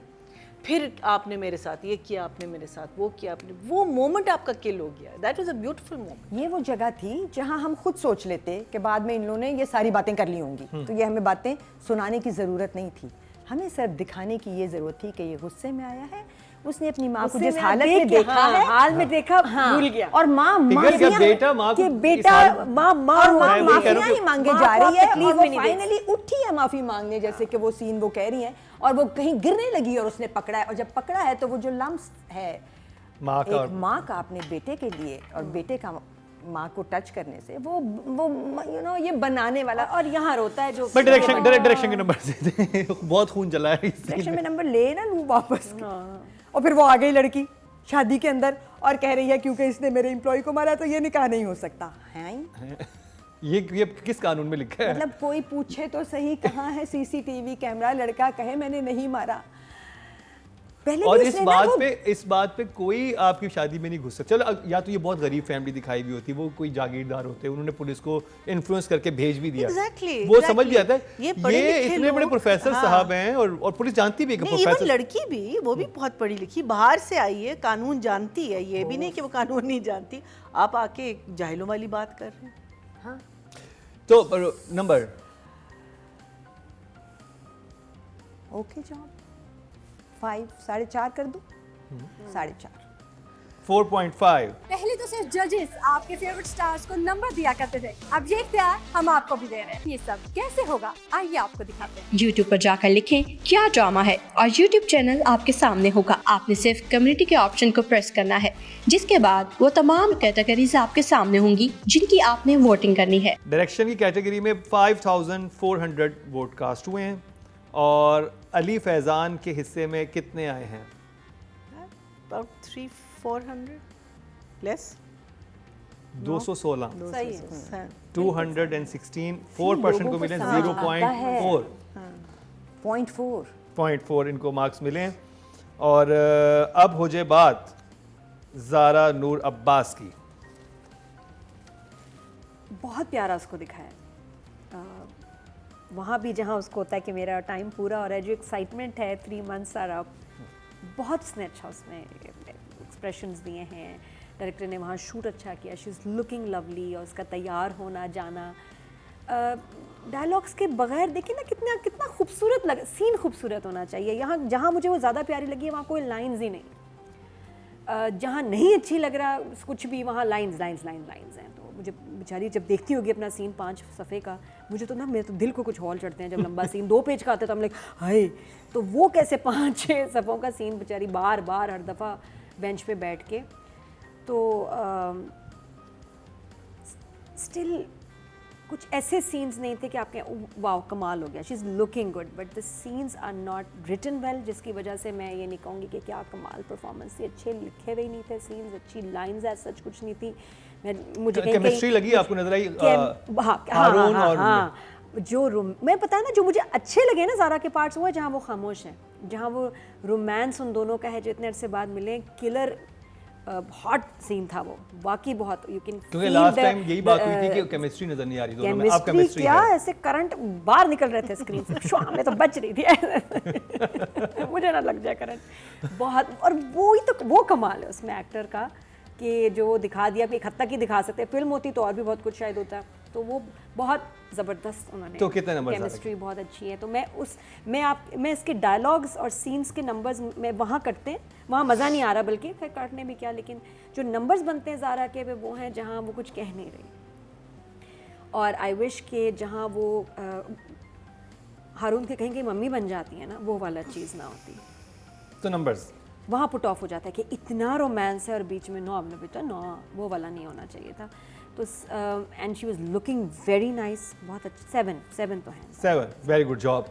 फिर आपने मेरे साथ ये किया, आपने मेरे साथ वो किया, आपने वो मोमेंट आपका किल हो गया. That was a beautiful moment. ये वो जगह थी जहां हम खुद सोच लेते कि बाद में इन लोगों ने ये सारी बातें कर ली होंगी, तो ये हमें बातें सुनाने की ज़रूरत नहीं थी. हमें सिर्फ दिखाने की ये ज़रूरत थी कि ये गुस्से में आया है, उसने अपनी माँ को जिस हालत में देखा है, हाल में देखा, भूल गया. और माँ बेटा माँ कि बेटा माँ माफियाँ ही मांगे जा रही है, तकलीफ और में वो नहीं फाइनली उठी है माफी मांगने, जैसे कि वो सीन वो कह रही हैं, और वो कहीं गिरने लगी और उसने पकड़ा है, और जब पकड़ा है तो वो जो लम्स है माँ का एक माँ का अपने बेटे के लिए, और बेटे का माँ को टच करने से वो यू नो ये बनाने वाला और यहाँ रोता है जो बट डायरेक्शन के नंबर से थे बहुत खून चला है इस डायरेक्शन में नंबर ले ना लूँ वापस। और फिर वो आ गई लड़की शादी के अंदर और कह रही है क्योंकि इसने मेरे एम्प्लॉय को मारा तो ये निकाह नहीं हो सकता है। ये किस कानून में लिखा है? मतलब कोई पूछे तो सही कहाँ है सीसीटीवी कैमरा, लड़का कहे मैंने नहीं मारा। पहले और भी इस उसने ना वो- बात पे कोई आपकी शादी में नहीं घुस सकता। चलो या तो ये बहुत गरीब फैमिली दिखाई हुई होती, वो कोई जागीरदार होते, उन्होंने पुलिस को इन्फ्लुएंस करके भेज भी दिया। Exactly, वो समझ भी exactly. आता है ये पढ़े ये लिखे इतने बड़े लोग, प्रोफेसर हाँ। साहब हैं और पुलिस जानती भी है कि नहीं, इवन प्रोफेसर लड़की भी, वो भी बहुत पढ़ी लिखी, बाहर से आई है, कानून जानती है, ये भी नहीं कि वो कानून नहीं जानती। आप आके एक जाहिलों वाली बात कर रहे हैं। तो नंबर ओके जॉब 5 4.5 कर दूं 4.5। 4.5। पहले तो सिर्फ जजेस आपके फेवरेट स्टार्स को नंबर दिया करते थे, अब ये इख्तियार हम आपको भी दे रहे हैं। ये सब कैसे होगा, आइए आपको दिखाते हैं। YouTube पर जाकर लिखें क्या ड्रामा है और YouTube चैनल आपके सामने होगा। आपने सिर्फ कम्युनिटी के ऑप्शन को प्रेस करना है, जिसके बाद वो तमाम कैटेगरीज आपके सामने होंगी जिनकी आपने वोटिंग करनी है। डायरेक्शन की कैटेगरी में 5400 वोट कास्ट हुए हैं और अली फैजान के हिस्से में कितने आए हैं? About 300-400 less. 216। सही है। 216 4% को मिले 0.4 0.4 इनको मार्क्स मिले हैं। और अब हो जाए बात ज़ारा नूर अब्बास की। बहुत प्यारा उसको दिखाया। वहाँ भी जहाँ उसको होता है कि मेरा टाइम पूरा हो रहा है, जो एक्साइटमेंट है 3 months are up, बहुत उसने अच्छा उसमें एक्सप्रेशंस दिए हैं। डायरेक्टर ने वहाँ शूट अच्छा किया, शी इज़ लुकिंग लवली, और उसका तैयार होना जाना डायलॉग्स के बगैर देखिए ना कितना खूबसूरत लग, सीन खूबसूरत होना चाहिए। यहाँ जहाँ मुझे वो ज़्यादा प्यारी लगी है वहाँ कोई लाइंस ही नहीं, जहाँ नहीं अच्छी लग रहा कुछ भी वहाँ लाइंस हैं। तो मुझे बेचारी जब देखती होगी अपना सीन 5 सफ़े का, मुझे तो ना मेरे तो दिल को कुछ हॉल चढ़ते हैं जब लंबा सीन 2 पेज का आता है, तो हम लाइक हाय, तो वो कैसे 5-6 सफ़ों का सीन बेचारी बार हर दफ़ा बेंच पे बैठ के, तो स्टिल कुछ ऐसे सीन्स नहीं थे कि आपके वाओ कमाल हो गया, she is looking good, but the scenes are not written well, जिसकी वजह से मैं ये नहीं कहूँगी कि क्या कमाल परफॉर्मेंस थी। अच्छे लिखे हुए नहीं थे सीन्स, अच्छी लाइंस ऐसा सच कुछ नहीं थी। मुझे केमिस्ट्री लगी आपको नजर आई? हारून और जो मैं पता है ना, जो मुझे अच्छे लगे ना ज़ारा के पार्ट्स, वो है जहाँ वो खामोश हैं, जहाँ वो रोमांस उन दोनों का है, जो इतने अरसे बाद मिले। किलर हॉट सीन था वो, वाकई बहुत, यू कैन क्योंकि लास्ट टाइम यही बात हुई थी कि केमिस्ट्री नजर नहीं आ रही दोनों में। अब केमिस्ट्री क्या है। ऐसे करंट बाहर निकल रहे थे स्क्रीन से, श्वां में तो बच रही थी मुझे ना लग जाए करंट बहुत। और वो ही तो वो कमाल है उसमें एक्टर का कि जो दिखा दिया, एक हद तक ही दिखा सकते हैं, फिल्म होती तो और भी बहुत कुछ शायद होता, तो वो बहुत ज़बरदस्त उन्होंने। तो कितने नंबर? केमिस्ट्री बहुत अच्छी है। तो मैं इसके डायलॉग्स और सीन्स के नंबर्स में वहाँ कटते हैं, वहाँ मज़ा नहीं आ रहा, बल्कि फिर काटने भी क्या, लेकिन जो नंबर्स बनते हैं ज़ारा के वो हैं जहाँ वो कुछ कह नहीं रही। और आई विश के जहाँ वो हारून के कहीं कहीं मम्मी बन जाती है ना, वो वाला चीज़ ना होती, तो नंबर्स वहाँ पुट ऑफ हो जाता है कि इतना रोमांस है और बीच में नो हमने बेटा नो, वो वाला नहीं होना चाहिए था। तो and she was looking very nice, बहुत अच्छा। 7 तो है। 7 very good job.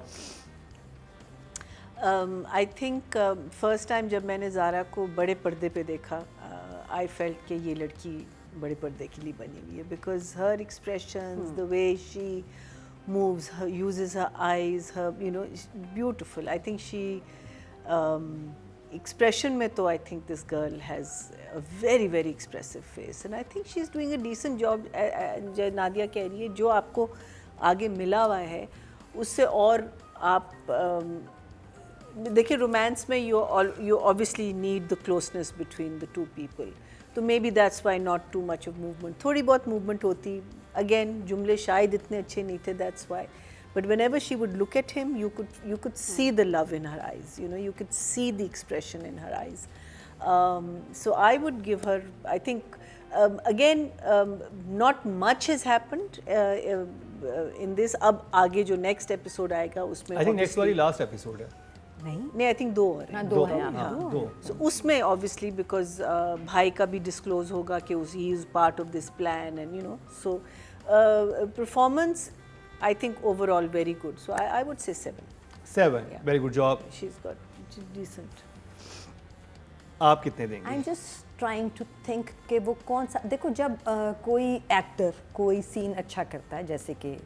I think first time जब मैंने ज़ारा को बड़े पर्दे पे देखा, आई फेल्ट कि ये लड़की बड़े पर्दे के लिए बनी हुई है, because her expressions, the way she moves, her uses her eyes, her, you know, beautiful. I think she expression में तो I think this girl has a very very expressive face, and I think she's doing a decent job. जो नादिया कह रही है, जो आपको आगे मिला हुआ है उससे और आप देखिए, रोमांस में you obviously need the closeness between the two people, तो maybe that's why not too much of movement. थोड़ी बहुत movement होती, again जुमले शायद इतने अच्छे नहीं थे, that's why. But whenever she would look at him, you could see the love in her eyes. You know, you could see the expression in her eyes. So I would give her, I think, again, not much has happened in this. अब आगे जो next episode आएगा उसमें I think next वाली last episode है। नहीं, आई थिंक 2 और हैं। हाँ, 2 हैं आप। हाँ, 2 So उसमें obviously because भाई का भी disclose होगा कि he is part of this plan and you know so performance I think overall very good. So I would say 7. 7 Yeah. Very good job. She's got decent. आप कितने आई एम देंगे? जस्ट ट्राइंग टू थिंक कि वो कौन सा, देखो जब कोई एक्टर कोई सीन अच्छा करता है, जैसे कि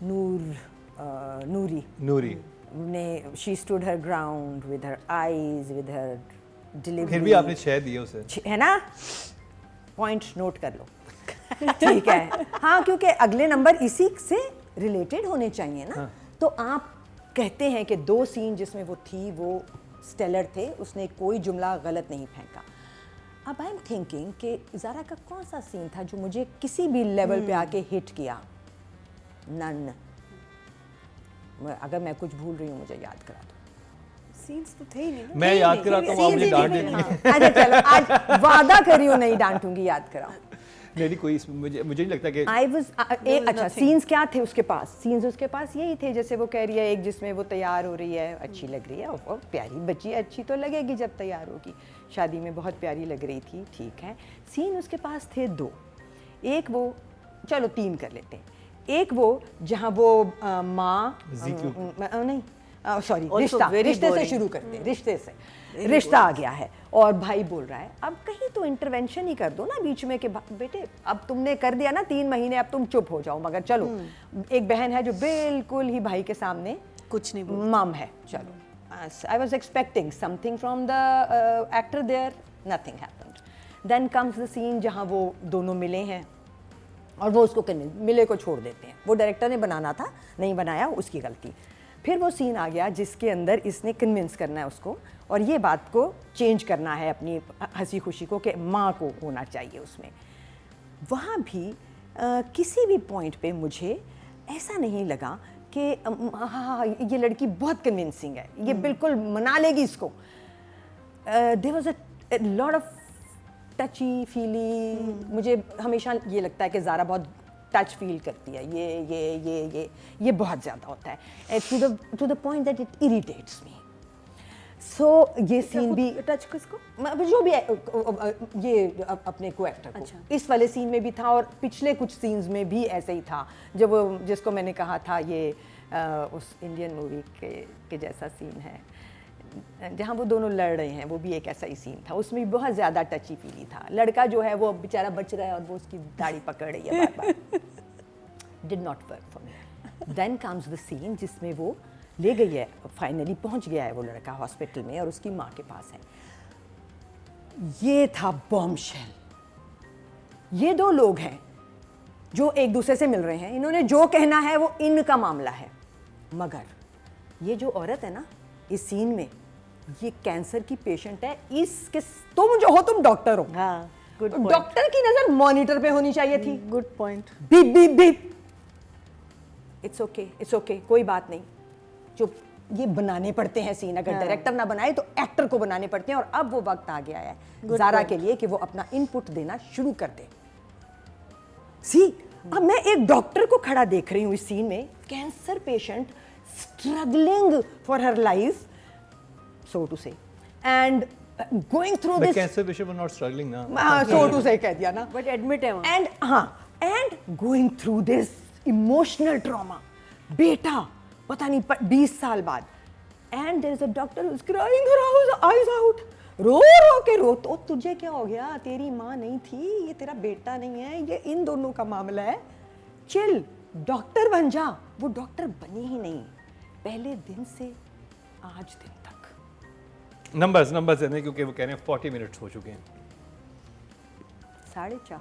नूरी नूरी. ने she stood her ground with her eyes with her delivery, फिर भी आपने 6 दिए उसे. है ना, पॉइंट नोट कर लो. ठीक है, हाँ, क्योंकि अगले नंबर इसी से रिलेटेड होने चाहिए ना. तो आप कहते हैं कि 2 सीन जिसमें वो थी वो स्टेलर थे, उसने कोई जुमला गलत नहीं फेंका. अब आई एम थिंकिंग कि ज़ारा का कौन सा सीन था जो मुझे किसी भी लेवल पे आके हिट किया. नन. अगर मैं कुछ भूल रही हूँ मुझे याद करा दो. सीन्स तो थे ही नहीं ना. मैं याद कराता हूँ, आप मुझे डांट देंगे. हाँ, अच्छा चलो, आज वादा कर रही हूँ नहीं डांटूंगी, याद कराओ. नहीं कोई मुझे नहीं लगता कि आई वॉज अच्छा, सीन्स क्या थे उसके पास? सीन्स उसके पास यही थे जैसे वो कह रही है, एक जिसमें वो तैयार हो रही है, अच्छी लग रही है, और प्यारी बच्ची है, अच्छी तो लगेगी जब तैयार होगी. शादी में बहुत प्यारी लग रही थी, ठीक है. सीन उसके पास थे 2. एक वो, चलो 3 कर लेते हैं. एक वो जहाँ वो माँ नहीं सॉरी, रिश्ते से शुरू करते हैं. रिश्ते से रिश्ता आ गया है और भाई बोल रहा है अब कहीं तो इंटरवेंशन ही कर दो ना बीच में कि बेटे अब तुमने कर दिया ना 3 महीने, अब तुम चुप हो जाओ. मगर चलो, एक बहन है जो बिल्कुल ही भाई के सामने कुछ नहीं बोलती. मम है. चलो, I was expecting something from the actor there, nothing happened. Then comes the scene जहाँ वो दोनों मिले हैं और वो उसको मिले को छोड़ देते हैं. वो डायरेक्टर ने बनाना था, नहीं बनाया, उसकी गलती. फिर वो सीन आ गया जिसके अंदर इसने कन्विंस करना है उसको और ये बात को चेंज करना है अपनी हंसी खुशी को कि माँ को होना चाहिए उसमें. वहाँ भी किसी भी पॉइंट पे मुझे ऐसा नहीं लगा कि हाँ ये लड़की बहुत कन्विंसिंग है, ये बिल्कुल मना लेगी इसको. There was a lot of touchy feeling. मुझे हमेशा ये लगता है कि ज़ारा बहुत टच फील करती है, ये बहुत ज़्यादा होता है, to the point that it irritates me. So ये सीन भी टच किसको? जो भी ये अपने को एक्टर को अच्छा. इस वाले सीन में भी था और पिछले कुछ सीन्स में भी ऐसे ही था. जब वो जिसको मैंने कहा था ये उस इंडियन मूवी के जैसा सीन है जहाँ वो दोनों लड़ रहे हैं, वो भी एक ऐसा ही सीन था. उसमें भी बहुत ज़्यादा टची फीली था. लड़का जो है वो बेचारा बच रहा है और वो उसकी दाढ़ी पकड़ रही है बार बार. Did not work for me. Then comes the scene जिसमें वो ले गई है, फाइनली पहुंच गया है वो लड़का हॉस्पिटल में और उसकी माँ के पास है. ये था बॉम्बशेल. ये 2 लोग हैं जो एक दूसरे से मिल रहे हैं, इन्होंने जो कहना है वो इनका मामला है. मगर ये जो औरत है ना इस सीन में, ये कैंसर की पेशेंट है. इसके तुम जो हो, तुम डॉक्टर हो. हाँ, good point. डॉक्टर की नजर मॉनिटर पे होनी चाहिए थी. Good point. Beep beep beep. It's okay, कोई बात नहीं. जो ये बनाने पड़ते हैं सीन, अगर डायरेक्टर ना बनाए तो एक्टर को बनाने पड़ते हैं. और अब वो वक्त आ गया है ज़ारा के लिए कि वो अपना इनपुट देना शुरू कर दे. अब मैं एक डॉक्टर को खड़ा देख रही हूँ इस सीन में, cancer patient struggling for her life, so to say, and going through The this. cancer patient was not struggling ना. सो टू से कह दिया ना. बट एडमिट है वहाँ. And going through this emotional trauma. बेटा पता नहीं 20 साल बाद, and there is a doctor who is crying her eyes out. रो के रो. तो तुझे क्या हो गया? तेरी माँ नहीं थी, ये तेरा बेटा नहीं है, ये इन दोनों का मामला है. चिल, डॉक्टर बन जा. वो डॉक्टर बनी ही नहीं पहले दिन से आज दिन तक. नंबर्स है नहीं, क्योंकि वो कह रहे हैं 40 मिनट्स हो चुके हैं. 4.5.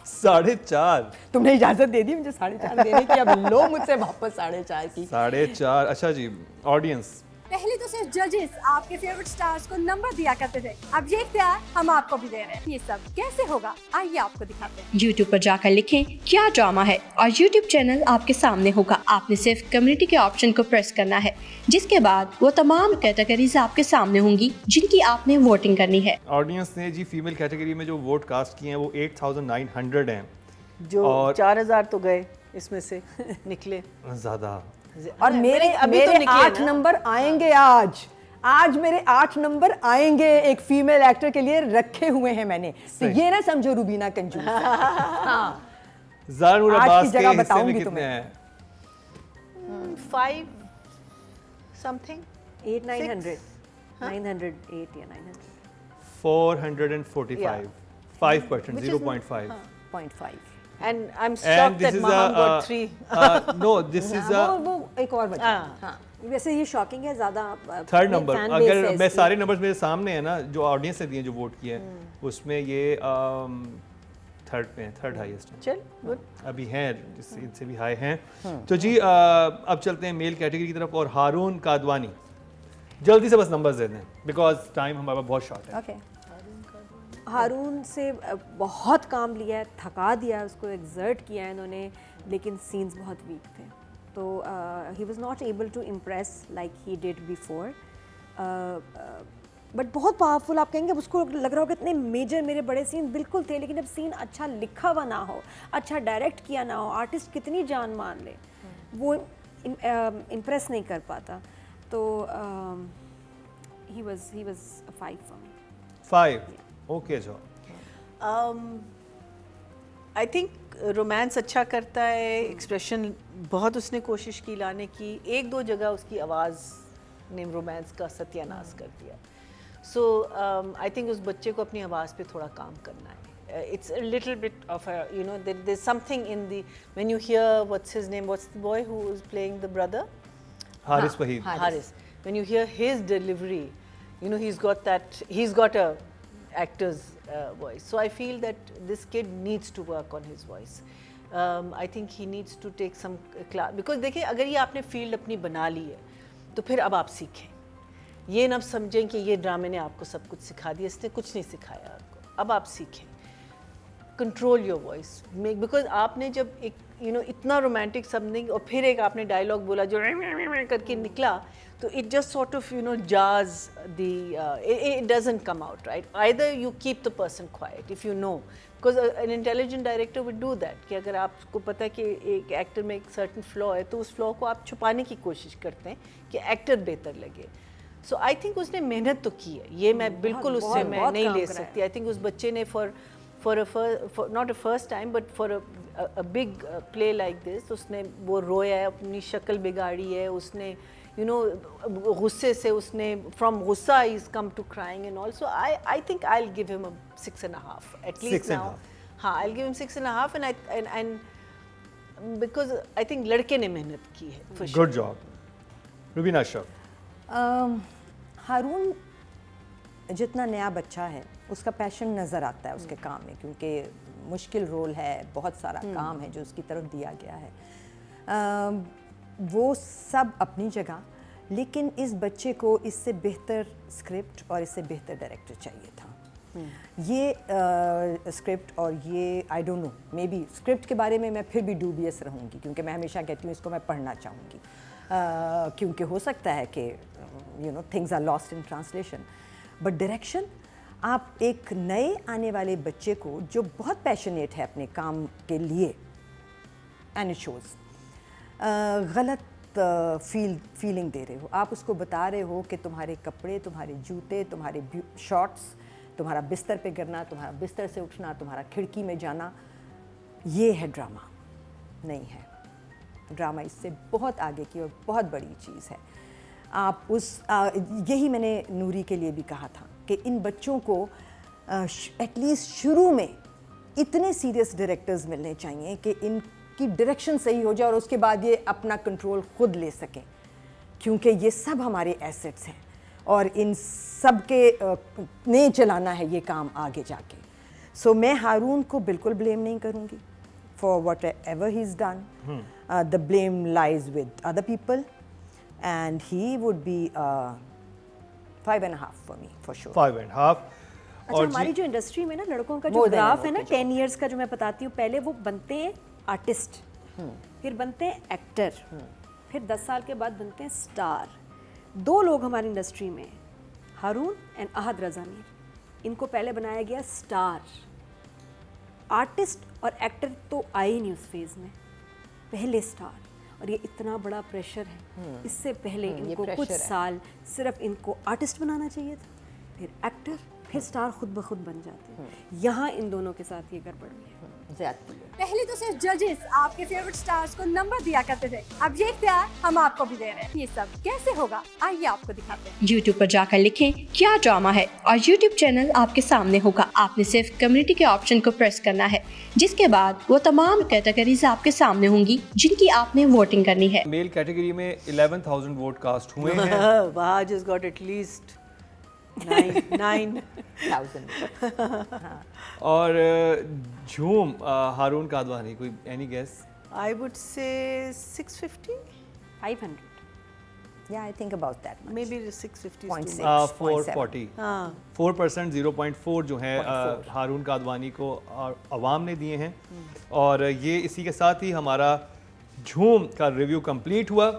4.5. तुमने इजाजत दे दी मुझे 4.5 देने की, अब लो मुझसे वापस 4.5 की. 4.5. अच्छा जी, ऑडियंस पहले तो सिर्फ जजेस आपके फेवरेट स्टार्स को नंबर दिया करते थे, अब ये इख्तियार हम आपको भी दे रहे हैं. ये सब कैसे होगा, आइए आपको दिखाते हैं. YouTube पर जाकर लिखें क्या ड्रामा है और YouTube चैनल आपके सामने होगा. आपने सिर्फ कम्युनिटी के ऑप्शन को प्रेस करना है, जिसके बाद वो तमाम कैटेगरीज आपके सामने होंगी जिनकी आपने वोटिंग करनी है. ऑडियंस ने जी फीमेल कैटेगरी में जो वोट कास्ट किए हैं वो 8,900 हैं. जो और 4,000 तो गए इसमें से निकले. ज़्यादा और मेरे अभी तो मेरे निकले 8 ना। नंबर आएंगे आज मेरे 8 नंबर आएंगे एक फीमेल एक्टर के लिए रखे हुए हैं मैंने, तो सही। ये ना समझो रूबीना कंजूस है। हाँ, ज़ारा नूर आज की अब्बास के जगह हिस्से में बताऊंगी कितने तुम्हें। हैं? 5 something 8 900 908 या 900 445 Yeah. 5%, Which is 0.5. 0.5 and I'm And shocked this that is Maham got 3. no, this is a वो एक और बचा। हाँ। हाँ, वैसे ये शॉकिंग है ज़्यादा थर्ड नंबर। fan base है अगर मैं इसकी। सारे नंबर्स मेरे सामने है ना, जो ऑडियंस ने दिए, जो वोट किए हैं, उसमें ये थर्ड पे है, थर्ड हाईएस्ट है। चल गुड. अभी हैं इनसे भी हाई हैं। तो जी अब चलते हैं मेल कैटेगरी की तरफ, और हारून कादवानी, जल्दी से बस नंबर्स दे दें बिकॉज टाइम हमारा बहुत शॉर्ट है। ओके। हारून से बहुत काम लिया है, थका दिया है उसको, एक्सर्ट किया है इन्होंने, लेकिन सीन्स बहुत वीक थे, तो he was not able to impress like he did before, but बहुत पावरफुल। आप कहेंगे उसको लग रहा होगा इतने मेजर मेरे बड़े सीन बिल्कुल थे, लेकिन जब सीन अच्छा लिखा हुआ ना हो, अच्छा डायरेक्ट किया ना हो, आर्टिस्ट कितनी जान मान ले, वो इम्प्रेस नहीं कर पाता, तो he was 5 for me. 5 okay जो आई थिंक रोमांस अच्छा करता है, एक्सप्रेशन बहुत उसने कोशिश की लाने की, एक दो जगह उसकी आवाज़ ने रोमांस का सत्यानाश कर दिया। सो आई थिंक उस बच्चे को अपनी आवाज़ पे थोड़ा काम करना है. It's a little bit of a, you know, there's something in the, when you hear, what's his name, what's the boy who is playing the brother? Haris Waheed. Haris. When you hear his delivery, you know, he's got a actor's voice. So I feel that this kid needs to work on his voice. I think he needs to take some class, because देखिए अगर ये आपने फील्ड अपनी बना ली है तो फिर अब आप सीखें, ये ना समझें कि ये ड्रामे ने आपको सब कुछ सिखा दिया, इसने कुछ नहीं सिखाया आपको, अब आप सीखें, कंट्रोल योर वॉइस, बिकॉज आपने जब एक इतना रोमांटिक समथिंग और फिर एक आपने डायलॉग बोला जो करके निकला, तो इट जस्ट सॉर्ट ऑफ जाज the it doesn't come out right. Either you keep the person quite if you know, because an intelligent director would do that, कि अगर आपको पता है कि एक एक्टर में एक सर्टन फ्लॉ है तो उस फ्लॉ को आप छुपाने की कोशिश करते हैं कि एक्टर बेहतर लगे. सो आई थिंक उसने मेहनत तो की है, ये मैं बिल्कुल उससे मैं नहीं ले सकती. आई थिंक उस बच्चे ने for not a first time but for a big play like this, उसने वो रोया है, अपनी शक्ल बिगाड़ी है उसने, गुस्से से उसने, from गुस्सा he's come to crying and all. So I think I'll give him a 6.5 at least now. हाँ, I'll give him 6.5 and because I think लड़के ने मेहनत की है for sure. Good job. Rubina Ashraf. Haroon जितना नया बच्चा है उसका पैशन नज़र आता है उसके काम में, क्योंकि मुश्किल रोल है, बहुत सारा काम है जो उसकी तरफ दिया गया है. वो सब अपनी जगह, लेकिन इस बच्चे को इससे बेहतर स्क्रिप्ट और इससे बेहतर डायरेक्टर चाहिए था. ये स्क्रिप्ट और ये I don't know, may be script के बारे में मैं फिर भी डूबियस रहूँगी, क्योंकि मैं हमेशा कहती हूँ इसको मैं पढ़ना चाहूँगी, क्योंकि हो सकता है कि things are lost in translation. But direction, आप एक नए आने वाले बच्चे को जो बहुत पैशनेट है अपने काम के लिए, एंड इट शोज़, गलत फीलिंग दे रहे हो. आप उसको बता रहे हो कि तुम्हारे कपड़े, तुम्हारे जूते, तुम्हारे शॉर्ट्स, तुम्हारा बिस्तर पे गिरना, तुम्हारा बिस्तर से उठना, तुम्हारा खिड़की में जाना, ये है ड्रामा. नहीं है, ड्रामा इससे बहुत आगे की और बहुत बड़ी चीज़ है. आप यही मैंने नूरी के लिए भी कहा था कि इन बच्चों को एटलीस्ट शुरू में इतने सीरियस डायरेक्टर्स मिलने चाहिए कि इनकी डायरेक्शन सही हो जाए और उसके बाद ये अपना कंट्रोल खुद ले सकें, क्योंकि ये सब हमारे एसेट्स हैं और इन सब के ने चलाना है ये काम आगे जाके. सो मैं हारून को बिल्कुल ब्लेम नहीं करूँगी for what ever he is done. The blame lies with other people and he would be 5.5 for me for sure. 5.5. अच्छा, हमारी जो इंडस्ट्री में ना लड़कों का जो ग्राफ है ना 10 इयर्स का, जो मैं बताती हूँ, पहले वो बनते हैं आर्टिस्ट, फिर बनते हैं एक्टर, फिर 10 साल के बाद बनते हैं स्टार. 2 लोग हमारी इंडस्ट्री में, हारून एंड अहद रज़ा मीर, इनको पहले बनाया गया स्टार. आर्टिस्ट और एक्टर तो आए ही नहीं उस फेज़ में, पहले स्टार. और ये इतना बड़ा प्रेशर है। इससे पहले इनको कुछ pressure है। साल सिर्फ इनको आर्टिस्ट बनाना चाहिए था, फिर एक्टर, फिर स्टार खुद ब खुद बन जाते हैं। यहाँ इन दोनों के साथ ये गड़बड़ हुई है। ज्यादती है। पहले तो सिर्फ जजेस आपके फेवरेट स्टार्स को नंबर दिया करते थे, अब ये इख्तियार हम आपको भी दे रहे हैं। ये सब कैसे होगा, आइए आपको दिखाते हैं। YouTube पर जाकर लिखें क्या ड्रामा है और YouTube चैनल आपके सामने होगा। आपने सिर्फ कम्युनिटी के ऑप्शन को प्रेस करना है, जिसके बाद वो तमाम कैटेगरीज आपके सामने होंगी जिनकी आपने वोटिंग करनी है। मेल कैटेगरी में 11,000 वोट कास्ट हुए हैं। Wahaj has got at least 9. 1000 और झूम हारून कादवानी, कोई any guess? I would say 650, 500 Yeah, I think about that much. maybe 650 is Point too six. much. 440 हाँ, 4%, 0.4 जो है 0.4 हारून कादवानी को अवाम ने दिए हैं। और ये इसी के साथ ही हमारा झूम का रिव्यू कंप्लीट हुआ।